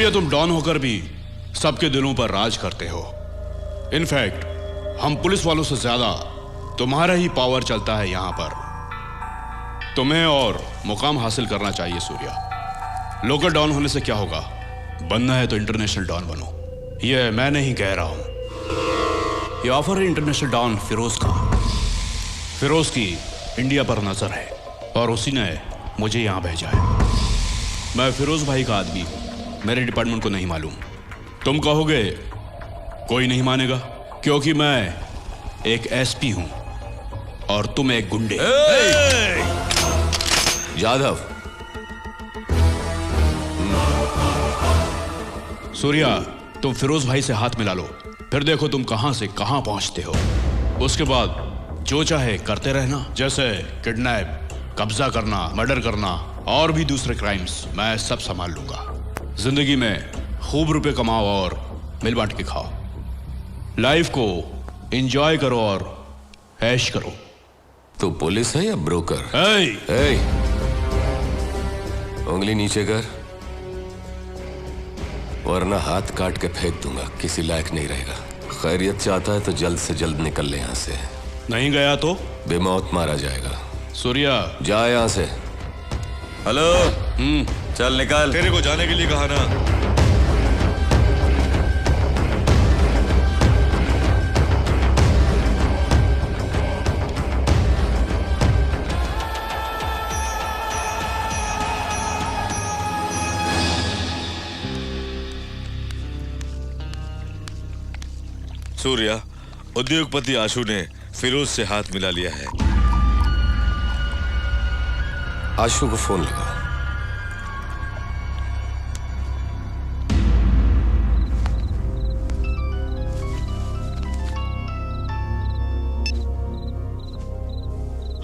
सूर्य, तुम डॉन होकर भी सबके दिलों पर राज करते हो। इनफैक्ट हम पुलिस वालों से ज्यादा तुम्हारा ही पावर चलता है यहां पर। तुम्हें और मुकाम हासिल करना चाहिए सूर्या। लोकल डॉन होने से क्या होगा, बनना है तो इंटरनेशनल डॉन बनो। ये मैं नहीं कह रहा हूं, ये ऑफर है इंटरनेशनल डॉन फिरोज का। फिरोज की इंडिया पर नजर है और उसी ने मुझे यहां भेजा है। मैं फिरोज भाई का आदमी हूं, मेरे डिपार्टमेंट को नहीं मालूम। तुम कहोगे कोई नहीं मानेगा, क्योंकि मैं एक एसपी हूं और तुम एक गुंडे। यादव, सूर्या, तुम फिरोज भाई से हाथ मिला लो, फिर देखो तुम कहां से कहां पहुंचते हो। उसके बाद जो चाहे करते रहना, जैसे किडनैप, कब्जा करना, मर्डर करना और भी दूसरे क्राइम्स मैं सब संभाल लूंगा। जिंदगी में खूब रुपए कमाओ और मिल बांट के खाओ। लाइफ को एंजॉय करो और ऐश करो। तू पुलिस है या ब्रोकर? ए! उंगली नीचे कर, वरना हाथ काट के फेंक दूंगा। किसी लायक नहीं रहेगा। खैरियत चाहता है तो जल्द से जल्द निकल ले यहां से। नहीं गया तो बेमौत मारा जाएगा। सूर्या, जा यहां से। हेलो, चल निकल। तेरे को जाने के लिए कहा ना। सूर्या, उद्योगपति आशु ने फिरोज से हाथ मिला लिया है। आशु को फोन लगाओ।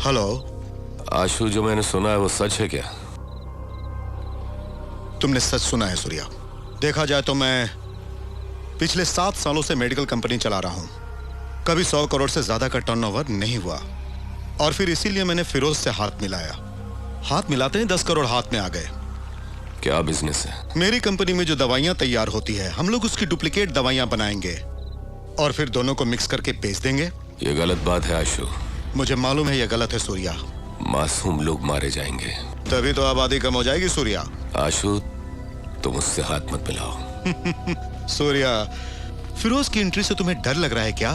हेलो। आशु, जो मैंने सुना है वो सच है क्या? तुमने सच सुना है सूर्या। देखा जाए तो मैं पिछले 7 सालों से मेडिकल कंपनी चला रहा हूं। कभी 100 करोड़ से ज्यादा का टर्नओवर नहीं हुआ, और फिर इसीलिए मैंने फिरोज से हाथ मिलाया। हाथ मिलाते ही 10 करोड़ हाथ में आ गए। क्या बिजनेस है? मेरी कंपनी में जो दवाइयां तैयार होती है, हम लोग उसकी डुप्लीकेट दवाइयां बनाएंगे और फिर दोनों को मिक्स करके बेच देंगे। ये गलत बात है आशु। मुझे मालूम है ये गलत है सूर्या। मासूम लोग मारे जाएंगे। तभी तो आबादी कम हो जाएगी सूर्या। आशु, तुम उससे हाथ मत मिलाओ। सूर्या, फिरोज की एंट्री से तुम्हें डर लग रहा है क्या?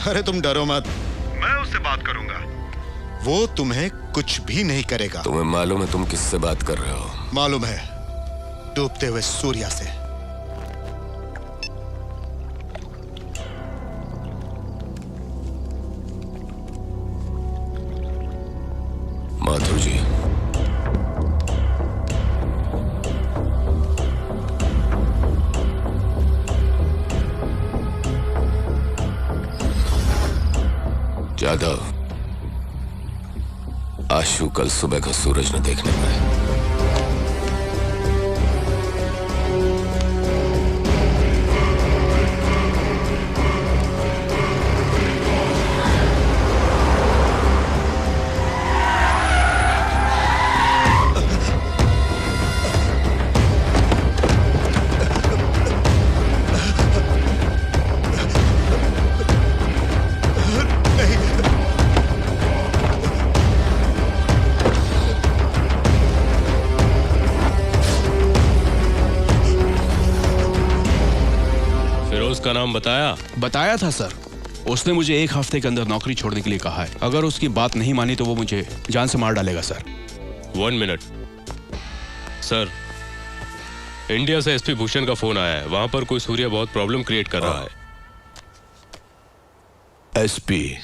अरे तुम डरो मत, मैं उससे बात करूंगा। वो तुम्हें कुछ भी नहीं करेगा। तुम्हें मालूम है तुम किससे बात कर रहे हो? मालूम है, डूबते हुए सूर्या से। माथुर जी, यादव, आशु कल सुबह का सूरज न देखने पाए। का नाम बताया था सर। उसने मुझे 1 हफ्ते के अंदर नौकरी छोड़ने के लिए कहा है। अगर उसकी बात नहीं मानी तो वो मुझे जान से मार डालेगा सर। 1 मिनट सर, इंडिया से एसपी भूषण का फोन आया है। वहां पर कोई सूर्या बहुत प्रॉब्लम क्रिएट कर रहा है। एसपी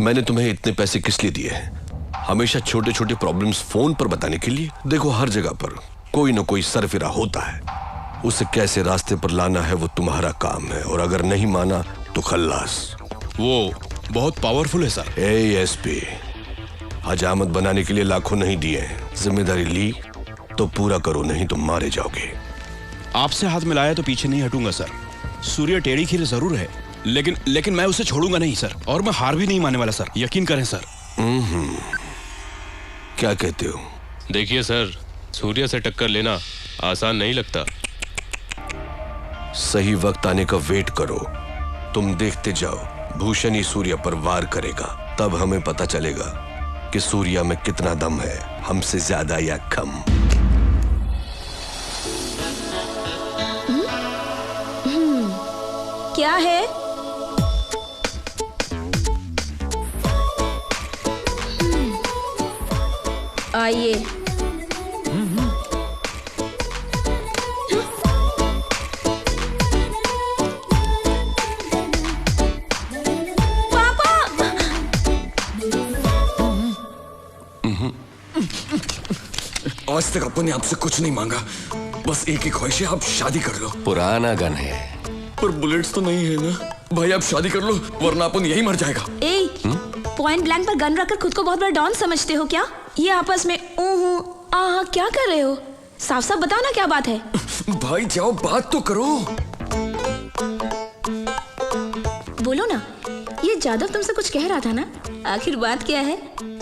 मैंने तुम्हें इतने पैसे किस लिए दिए हैं? हमेशा छोटे छोटे प्रॉब्लम्स फोन पर बताने के लिए? देखो, हर जगह पर कोई ना कोई सरफिरा होता है। उसे कैसे रास्ते पर लाना है वो तुम्हारा काम है, और अगर नहीं माना तो खल्लास। वो बहुत पावरफुल है सर। एएसपी, हजामत बनाने के लिए लाखों नहीं दिए। जिम्मेदारी ली तो पूरा करो, नहीं तो मारे जाओगे। आपसे हाथ मिलाया तो पीछे नहीं हटूंगा सर। सूर्य टेढ़ी खीर जरूर है, लेकिन मैं उसे छोड़ूंगा नहीं सर, और मैं हार भी नहीं मानने वाला सर, यकीन करें सर। क्या कहते हो? देखिए सर, सूर्य से टक्कर लेना आसान नहीं लगता। सही वक्त आने का वेट करो। तुम देखते जाओ, भूषण ही सूर्या पर वार करेगा, तब हमें पता चलेगा कि सूर्या में कितना दम है, हमसे ज्यादा या कम। क्या है? आइए। आज तक अपन ने आपसे कुछ नहीं मांगा, बस एक ही ख्वाहिश है, आप शादी कर लो। पुराना गन है, पर बुलेट्स तो नहीं है ना। भाई आप शादी कर लो, वरना अपन यही मर जाएगा। पॉइंट ब्लैंक पर गन रखकर खुद को बहुत बड़ा डॉन समझते हो क्या? ये आपस में क्या कर रहे हो? साफ साफ बताओ ना क्या बात है। भाई जाओ, बात तो करो। बोलो ना, ये जादव तुमसे कुछ कह रहा था ना, आखिर बात क्या है?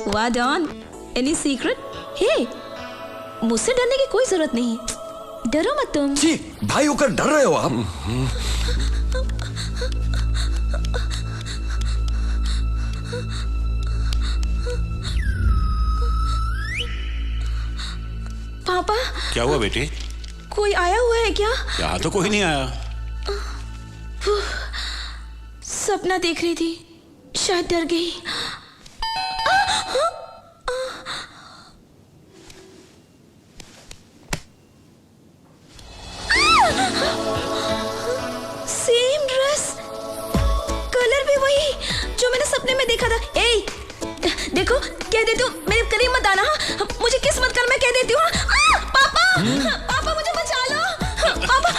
वाह डॉन, एनी सीक्रेट? हे, मुझसे डरने की कोई जरूरत नहीं है, डरो मत तुम। जी, भाई होकर डर रहे हो आप? पापा, क्या हुआ बेटी? कोई आया हुआ है क्या? यहाँ तो कोई नहीं आया। सपना देख रही थी, शायद डर गई। सेम ड्रेस, कलर भी वही जो मैंने सपने में देखा था। देखो, कह देती हूँ मेरे करीब मत आना। मुझे किस मत कर, मैं कह देती हूँ। पापा, पापा मुझे बचा लो। पापा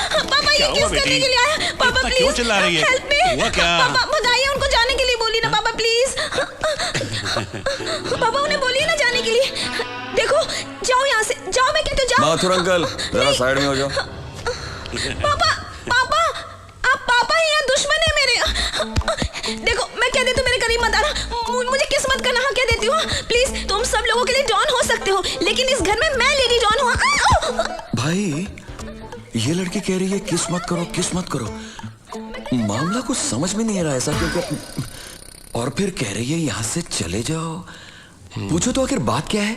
ये किस करने के लिए आया? पापा प्लीज, क्यों चिल्ला रही है? Help me. हुआ क्या? पापा बताइए, उनको जाने के लिए बोली ना पापा, प्लीज। पापा उन्हें बोलिए ना जाने के लिए। देखो, जाओ यहाँ से, जाओ, मैं कहती हूँ जाओ। माथुर अंकल, जरा साइड में हो जाओ। पापा, पापा, आप पापा हैं या दुश्मन है मेरे? देखो, मैं कह देती हूँ मेरे करीब मत आना। मुझे किस्मत का नाम कह देती हूँ। प्लीज, तुम सब लोगों के लिए डॉन हो सकते हो, लेकिन इस घर में मैं लेडी डॉन हूँ। भाई, ये लड़की कह रही है किस मत करो, किस मत करो। मामला कुछ समझ में नहीं आ रहा ऐसा क्यों? और फिर कह रही है यहाँ से चले जाओ। पूछो तो आखिर बात क्या है?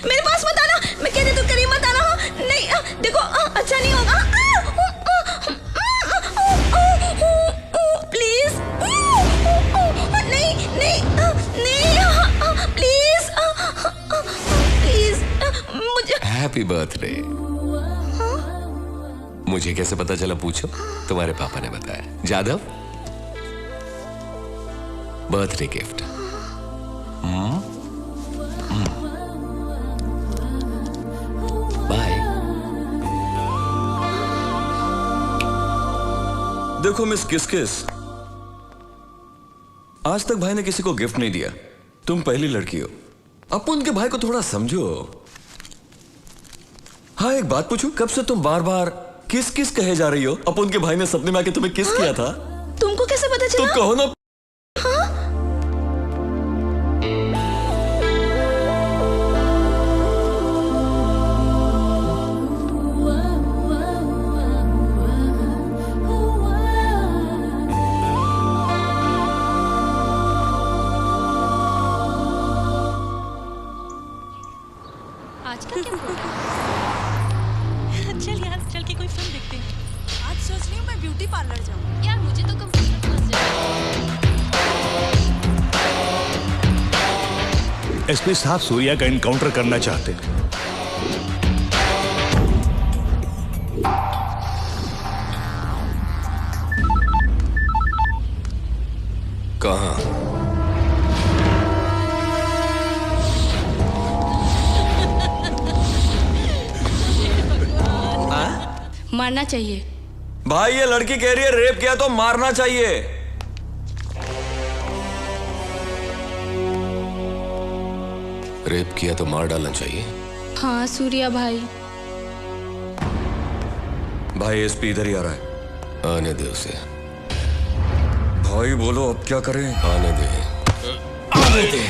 मेरे पास मत आना, मैं कह देती हूँ करीब मत आना। नहीं, देखो, अच्छा नहीं होगा। प्लीज, नहीं नहीं नहीं, प्लीज प्लीज, मुझे। Happy birthday. मुझे कैसे पता चला पूछो? तुम्हारे पापा ने बताया। Jadhav, birthday gift. बाय। देखो मिस किस किस, आज तक भाई ने किसी को गिफ्ट नहीं दिया। तुम पहली लड़की हो, अब उनके भाई को थोड़ा समझो। हाँ, एक बात पूछूं, कब से तुम बार बार किस किस कहे जा रही हो? अपन के भाई ने सपने में आके तुम्हें किस किया था? तुमको कैसे पता चला? तुम कहो ना। आज का क्या प्रोग्राम? चल यार, चल के कोई फिल्म देखते हैं। आज सोच रही हूँ मैं ब्यूटी पार्लर जाऊँ। यार मुझे तो कंप्यूटर क्लास जाना। एसपी साहब सूर्या का एनकाउंटर करना चाहते हैं। कहाँ? मारना चाहिए। भाई ये लड़की कह रही है रेप किया तो मारना चाहिए। रेप किया तो मार डालना चाहिए। हाँ सूर्या भाई। भाई एसपी इधर ही आ रहा है। आने दे उसे। भाई बोलो अब क्या करें? आने दे। आने दे।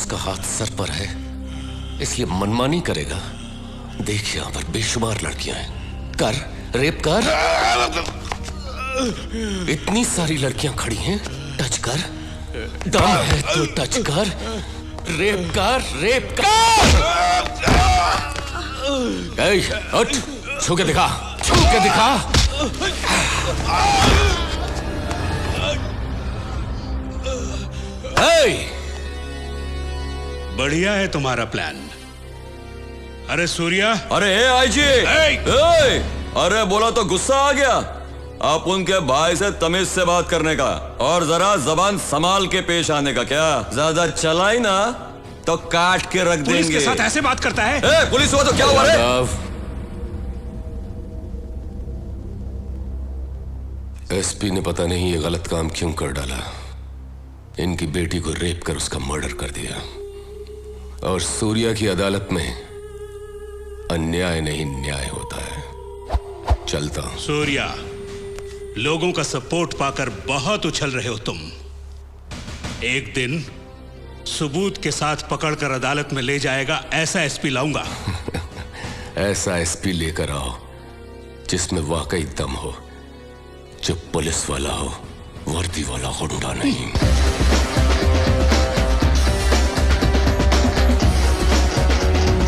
उसका हाथ सर पर है इसलिए मनमानी करेगा। देख यहां पर बेशुमार लड़कियां हैं, कर रेप कर। इतनी सारी लड़कियां खड़ी हैं, टच कर। दम है तो टच कर, रेप कर, रेप कर। ए, उठ, छू के दिखा, छू के दिखा। बढ़िया है तुम्हारा प्लान। अरे सूर्या, अरे आईजी, अरे बोला तो गुस्सा आ गया। आप उनके भाई से तमीज से बात करने का और जरा जबान संभाल के पेश आने का। क्या ज्यादा चलाई ना तो काट के रख पुलिस देंगे। के साथ ऐसे बात करता है? पुलिस हुआ तो क्या हुआ रे? एसपी ने पता नहीं ये गलत काम क्यों कर डाला। इनकी बेटी को रेप कर उसका मर्डर कर दिया और सूर्या की अदालत में अन्याय नहीं न्याय होता है। चलता हूं। सूर्या, लोगों का सपोर्ट पाकर बहुत उछल रहे हो तुम। एक दिन सबूत के साथ पकड़कर अदालत में ले जाएगा ऐसा एसपी लाऊंगा। ऐसा एसपी लेकर आओ जिसमें वाकई दम हो, जो पुलिस वाला हो, वर्दी वाला गुंडा नहीं।